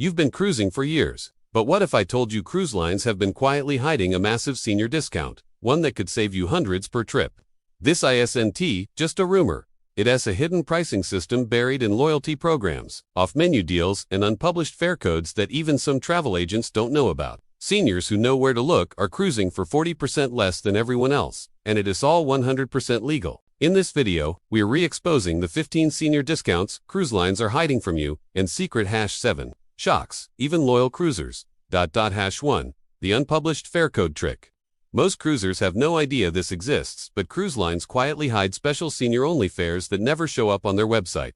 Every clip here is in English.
You've been cruising for years. But what if I told you cruise lines have been quietly hiding a massive senior discount, one that could save you hundreds per trip? This isn't just a rumor. It has a hidden pricing system buried in loyalty programs, off-menu deals, and unpublished fare codes that even some travel agents don't know about. Seniors who know where to look are cruising for 40% less than everyone else, and it is all 100% legal. In this video, we are re-exposing the 15 senior discounts cruise lines are hiding from you, and secret #7 shocks even loyal cruisers. #1 The unpublished fare code trick. Most cruisers have no idea this exists, but cruise lines quietly hide special senior-only fares that never show up on their website.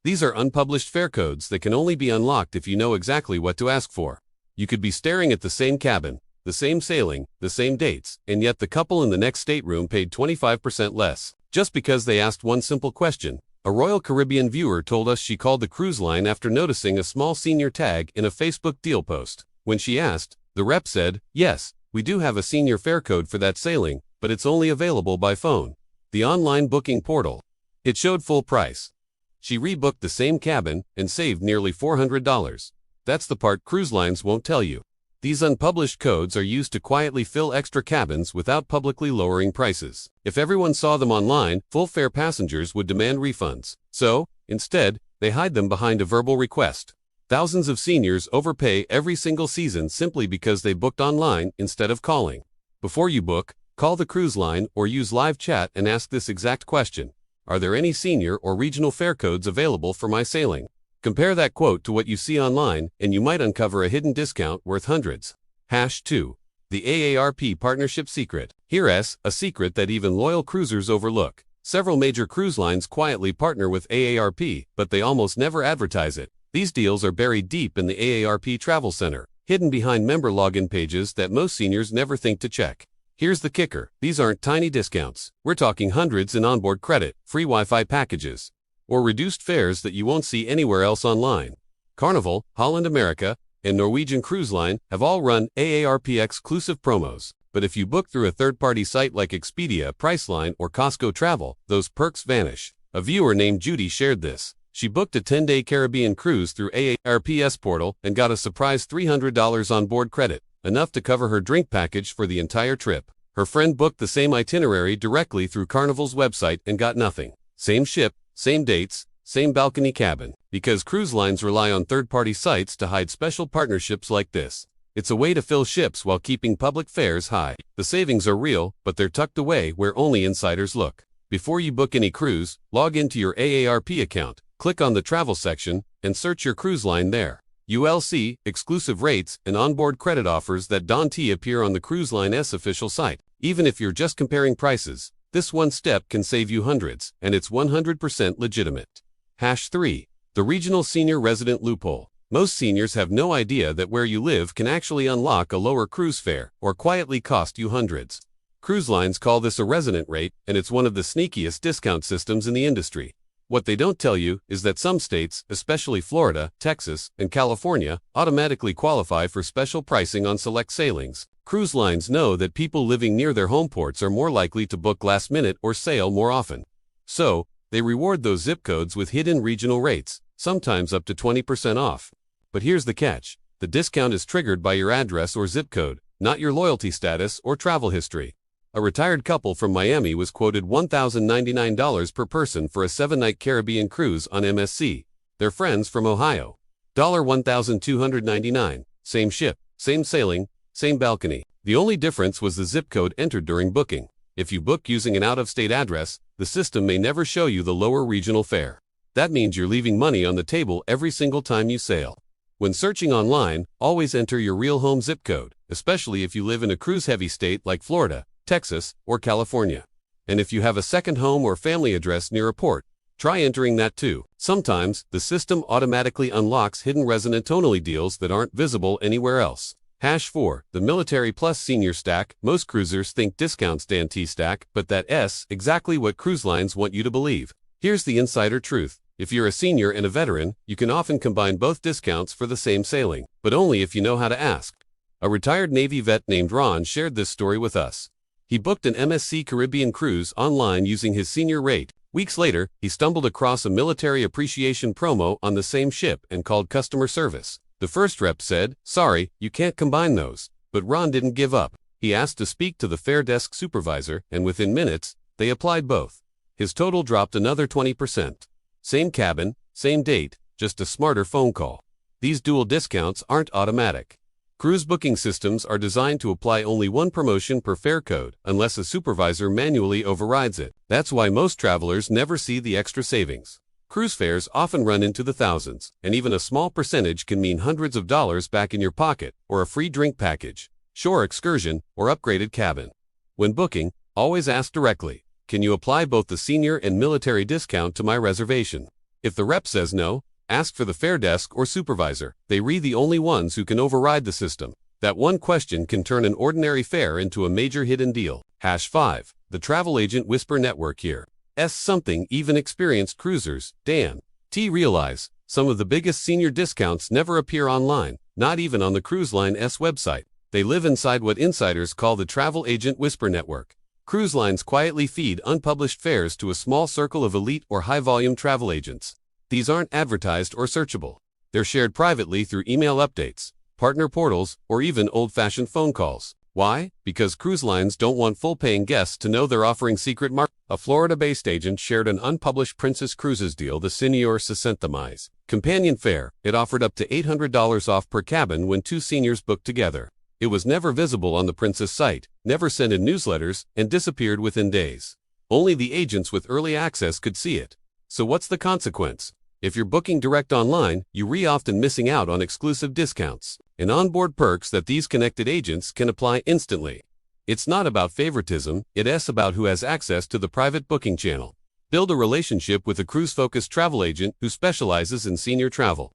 These are unpublished fare codes that can only be unlocked if you know exactly what to ask for. You could be staring at the same cabin, the same sailing, the same dates, and yet the couple in the next stateroom paid 25% less, just because they asked one simple question. A Royal Caribbean viewer told us she called the cruise line after noticing a small senior tag in a Facebook deal post. When she asked, the rep said, "Yes, we do have a senior fare code for that sailing, but it's only available by phone." The online booking portal. It showed full price. She rebooked the same cabin and saved nearly $400. That's the part cruise lines won't tell you. These unpublished codes are used to quietly fill extra cabins without publicly lowering prices. If everyone saw them online, full-fare passengers would demand refunds. So, instead, they hide them behind a verbal request. Thousands of seniors overpay every single season simply because they booked online instead of calling. Before you book, call the cruise line or use live chat and ask this exact question: are there any senior or regional fare codes available for my sailing? Compare that quote to what you see online, and you might uncover a hidden discount worth hundreds. #2 The AARP partnership secret. Here's a secret that even loyal cruisers overlook. Several major cruise lines quietly partner with AARP, but they almost never advertise it. These deals are buried deep in the AARP Travel Center, hidden behind member login pages that most seniors never think to check. Here's the kicker: these aren't tiny discounts. We're talking hundreds in onboard credit, free Wi-Fi packages, or reduced fares that you won't see anywhere else online. Carnival, Holland America, and Norwegian Cruise Line have all run AARP-exclusive promos. But if you book through a third-party site like Expedia, Priceline, or Costco Travel, those perks vanish. A viewer named Judy shared this. She booked a 10-day Caribbean cruise through AARP's portal and got a surprise $300 onboard credit, enough to cover her drink package for the entire trip. Her friend booked the same itinerary directly through Carnival's website and got nothing. Same ship, same dates, same balcony cabin. Because cruise lines rely on third-party sites to hide special partnerships like this. It's a way to fill ships while keeping public fares high. The savings are real, but they're tucked away where only insiders look. Before you book any cruise, log into your AARP account, click on the travel section, and search your cruise line there. You'll see exclusive rates and onboard credit offers that don't appear on the cruise line's official site. Even if you're just comparing prices, this one step can save you hundreds, and it's 100% legitimate. #3 The regional senior resident loophole. Most seniors have no idea that where you live can actually unlock a lower cruise fare, or quietly cost you hundreds. Cruise lines call this a resident rate, and it's one of the sneakiest discount systems in the industry. What they don't tell you is that some states, especially Florida, Texas, and California, automatically qualify for special pricing on select sailings. Cruise lines know that people living near their home ports are more likely to book last minute or sail more often. So, they reward those zip codes with hidden regional rates, sometimes up to 20% off. But here's the catch: the discount is triggered by your address or zip code, not your loyalty status or travel history. A retired couple from Miami was quoted $1,099 per person for a 7-night Caribbean cruise on MSC. Their friends from Ohio. $1,299. Same ship, same sailing, same balcony. The only difference was the zip code entered during booking. If you book using an out-of-state address, the system may never show you the lower regional fare. That means you're leaving money on the table every single time you sail. When searching online, always enter your real home zip code, especially if you live in a cruise-heavy state like Florida, Texas, or California. And if you have a second home or family address near a port, try entering that too. Sometimes, the system automatically unlocks hidden resident-only deals that aren't visible anywhere else. #4 The Military Plus Senior Stack. Most cruisers think discounts stack, but that's exactly what cruise lines want you to believe. Here's the insider truth. If you're a senior and a veteran, you can often combine both discounts for the same sailing, but only if you know how to ask. A retired Navy vet named Ron shared this story with us. He booked an MSC Caribbean cruise online using his senior rate. Weeks later, he stumbled across a military appreciation promo on the same ship and called customer service. The first rep said, "Sorry, you can't combine those." But Ron didn't give up. He asked to speak to the fare desk supervisor, and within minutes, they applied both. His total dropped another 20%. Same cabin, same date, just a smarter phone call. These dual discounts aren't automatic. Cruise booking systems are designed to apply only one promotion per fare code, unless a supervisor manually overrides it. That's why most travelers never see the extra savings. Cruise fares often run into the thousands, and even a small percentage can mean hundreds of dollars back in your pocket, or a free drink package, shore excursion, or upgraded cabin. When booking, always ask directly, "Can you apply both the senior and military discount to my reservation?" If the rep says no, ask for the fare desk or supervisor. They are the only ones who can override the system. That one question can turn an ordinary fare into a major hidden deal. #5. The Travel Agent Whisper Network here. Something even experienced cruisers, Dan T. realize some of the biggest senior discounts never appear online, not even on the cruise line's website. They live inside what insiders call the Travel Agent Whisper Network. Cruise lines quietly feed unpublished fares to a small circle of elite or high-volume travel agents. These aren't advertised or searchable. They're shared privately through email updates, partner portals, or even old-fashioned phone calls. Why? Because cruise lines don't want full-paying guests to know they're offering secret markets. A Florida-based agent shared an unpublished Princess Cruises deal, the Senior 60 miles companion fare. It offered up to $800 off per cabin when two seniors booked together. It was never visible on the Princess site, never sent in newsletters, and disappeared within days. Only the agents with early access could see it. So what's the consequence? If you're booking direct online, you're often missing out on exclusive discounts and onboard perks that these connected agents can apply instantly. It's not about favoritism, it's about who has access to the private booking channel. Build a relationship with a cruise-focused travel agent who specializes in senior travel.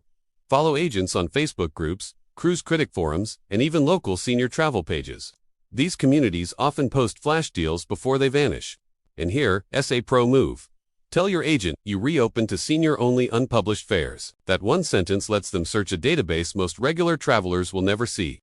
Follow agents on Facebook groups, cruise critic forums, and even local senior travel pages. These communities often post flash deals before they vanish. And here, a pro move. Tell your agent you reopen to senior-only unpublished fares. That one sentence lets them search a database most regular travelers will never see.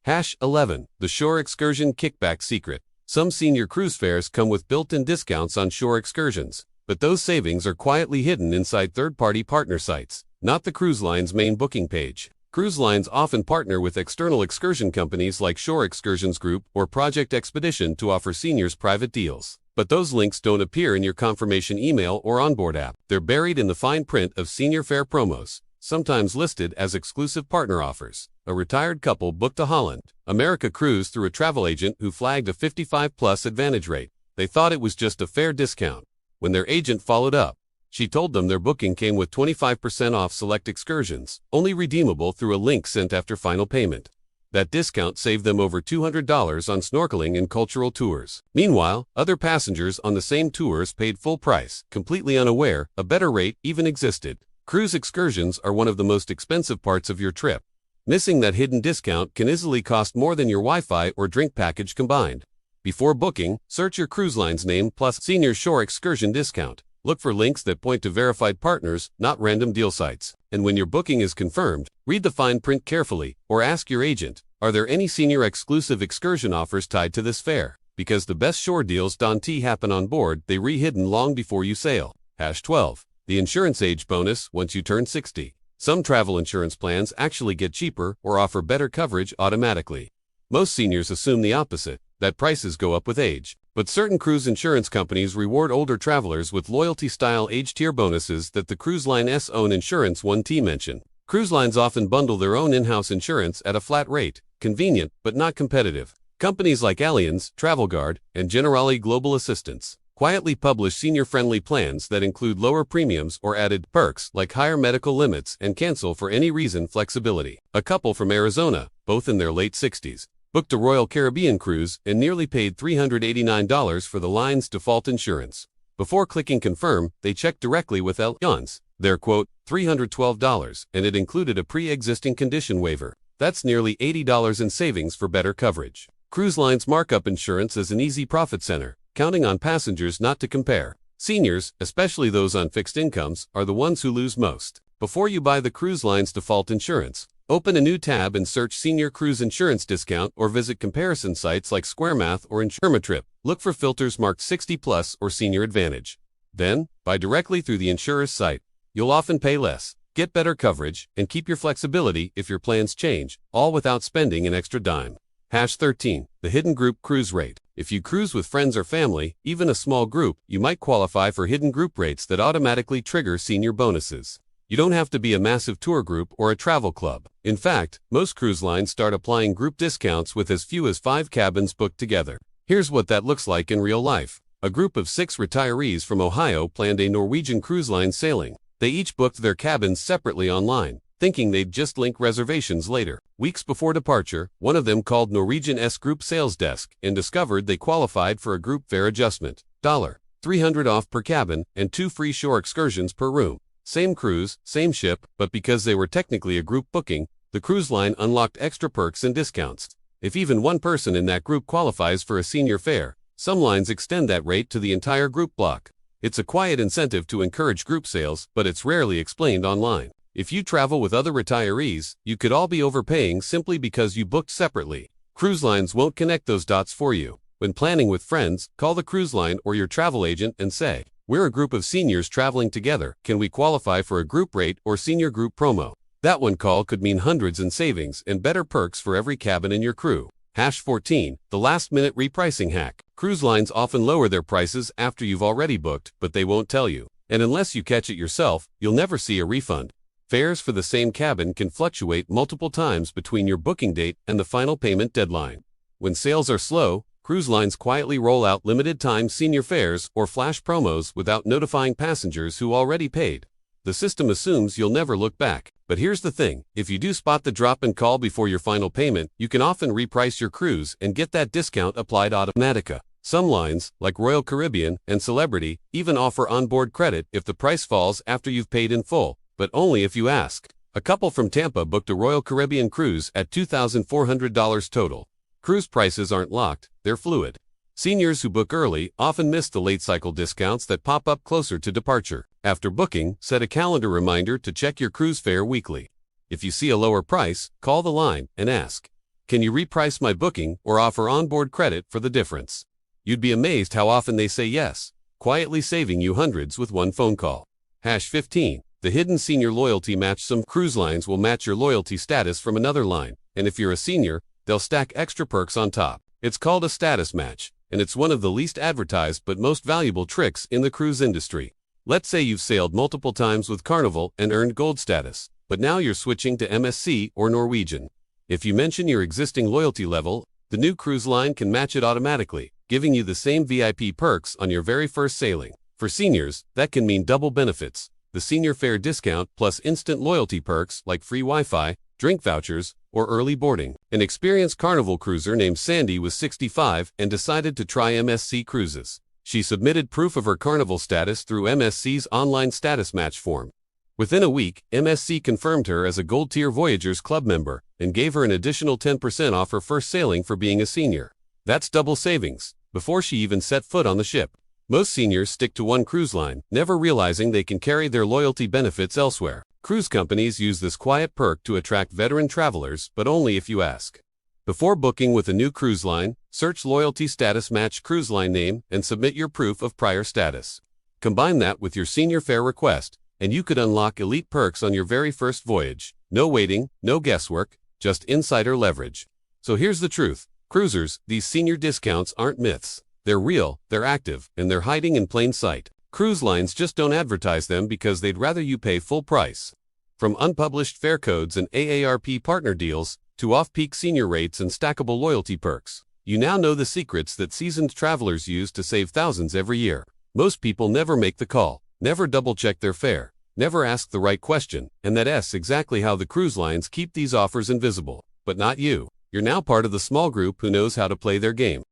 #11. The Shore Excursion Kickback Secret. Some senior cruise fares come with built-in discounts on shore excursions, but those savings are quietly hidden inside third-party partner sites, not the cruise line's main booking page. Cruise lines often partner with external excursion companies like Shore Excursions Group or Project Expedition to offer seniors private deals. But those links don't appear in your confirmation email or onboard app. They're buried in the fine print of senior fare promos, sometimes listed as exclusive partner offers. A retired couple booked to Holland, America cruise through a travel agent who flagged a 55+ advantage rate. They thought it was just a fare discount. When their agent followed up, she told them their booking came with 25% off select excursions, only redeemable through a link sent after final payment. That discount saved them over $200 on snorkeling and cultural tours. Meanwhile, other passengers on the same tours paid full price, completely unaware a better rate even existed. Cruise excursions are one of the most expensive parts of your trip. Missing that hidden discount can easily cost more than your Wi-Fi or drink package combined. Before booking, search your cruise line's name plus Senior Shore Excursion discount. Look for links that point to verified partners, not random deal sites. And when your booking is confirmed, read the fine print carefully, or ask your agent, are there any senior exclusive excursion offers tied to this fare? Because the best shore deals don't happen on board, they re-hidden long before you sail. #12. The Insurance Age Bonus once you turn 60. Some travel insurance plans actually get cheaper or offer better coverage automatically. Most seniors assume the opposite, that prices go up with age. But certain cruise insurance companies reward older travelers with loyalty-style age tier bonuses that the cruise line's own insurance 1T mention. Cruise lines often bundle their own in-house insurance at a flat rate, convenient but not competitive. Companies like Allianz, TravelGuard, and Generali Global Assistance quietly publish senior-friendly plans that include lower premiums or added perks like higher medical limits and cancel for any reason flexibility. A couple from Arizona, both in their late 60s, booked a Royal Caribbean cruise and nearly paid $389 for the line's default insurance. Before clicking confirm, they checked directly with Allianz. Their quote, $312, and it included a pre-existing condition waiver. That's nearly $80 in savings for better coverage. Cruise lines mark up insurance as an easy profit center, counting on passengers not to compare. Seniors, especially those on fixed incomes, are the ones who lose most. Before you buy the cruise line's default insurance, open a new tab and search Senior Cruise Insurance Discount or visit comparison sites like SquareMath or InsurMatrip. Look for filters marked 60+ or Senior Advantage. Then, buy directly through the insurer's site. You'll often pay less, Get better coverage, and keep your flexibility if your plans change, all without spending an extra dime. #13. The hidden group cruise rate. If you cruise with friends or family, even a small group, you might qualify for hidden group rates that automatically trigger senior bonuses. You don't have to be a massive tour group or a travel club. In fact, most cruise lines start applying group discounts with as few as 5 cabins booked together. Here's what that looks like in real life. A group of 6 retirees from Ohio planned a Norwegian Cruise Line sailing. They each booked their cabins separately online, thinking they'd just link reservations later. Weeks before departure, one of them called Norwegian's group sales desk and discovered they qualified for a group fare adjustment. $300 off per cabin and 2 free shore excursions per room. Same cruise, same ship, but because they were technically a group booking, the cruise line unlocked extra perks and discounts. If even one person in that group qualifies for a senior fare, some lines extend that rate to the entire group block. It's a quiet incentive to encourage group sales, but it's rarely explained online. If you travel with other retirees, you could all be overpaying simply because you booked separately. Cruise lines won't connect those dots for you. When planning with friends, call the cruise line or your travel agent and say, "We're a group of seniors traveling together. Can we qualify for a group rate or senior group promo?" That one call could mean hundreds in savings and better perks for every cabin in your crew. #14. The last-minute repricing hack. Cruise lines often lower their prices after you've already booked, but they won't tell you. And unless you catch it yourself, you'll never see a refund. Fares for the same cabin can fluctuate multiple times between your booking date and the final payment deadline. When sales are slow, cruise lines quietly roll out limited-time senior fares or flash promos without notifying passengers who already paid. The system assumes you'll never look back. But here's the thing, if you do spot the drop and call before your final payment, you can often reprice your cruise and get that discount applied automatically. Some lines, like Royal Caribbean and Celebrity, even offer onboard credit if the price falls after you've paid in full, but only if you ask. A couple from Tampa booked a Royal Caribbean cruise at $2,400 total. Cruise prices aren't locked, they're fluid. Seniors who book early often miss the late cycle discounts that pop up closer to departure. After booking, set a calendar reminder to check your cruise fare weekly. If you see a lower price, call the line and ask, "Can you reprice my booking or offer onboard credit for the difference?" You'd be amazed how often they say yes, quietly saving you hundreds with one phone call. #15. The hidden senior loyalty match. Some cruise lines will match your loyalty status from another line, and if you're a senior, they'll stack extra perks on top. It's called a status match, and it's one of the least advertised but most valuable tricks in the cruise industry. Let's say you've sailed multiple times with Carnival and earned gold status, but now you're switching to MSC or Norwegian. If you mention your existing loyalty level, the new cruise line can match it automatically, giving you the same VIP perks on your very first sailing. For seniors, that can mean double benefits: the senior fare discount plus instant loyalty perks like free Wi-Fi, drink vouchers, or early boarding. An experienced Carnival cruiser named Sandy was 65 and decided to try MSC Cruises. She submitted proof of her Carnival status through MSC's online status match form. Within a week, MSC confirmed her as a Gold Tier Voyagers Club member and gave her an additional 10% off her first sailing for being a senior. That's double savings, before she even set foot on the ship. Most seniors stick to one cruise line, never realizing they can carry their loyalty benefits elsewhere. Cruise companies use this quiet perk to attract veteran travelers, but only if you ask. Before booking with a new cruise line, search Loyalty Status Match cruise line name and submit your proof of prior status. Combine that with your senior fare request, and you could unlock elite perks on your very first voyage. No waiting, no guesswork, just insider leverage. So here's the truth. Cruisers, these senior discounts aren't myths. They're real, they're active, and they're hiding in plain sight. Cruise lines just don't advertise them because they'd rather you pay full price. From unpublished fare codes and AARP partner deals, to off-peak senior rates and stackable loyalty perks, you now know the secrets that seasoned travelers use to save thousands every year. Most people never make the call, never double-check their fare, never ask the right question, and that's exactly how the cruise lines keep these offers invisible. But not you. You're now part of the small group who knows how to play their game.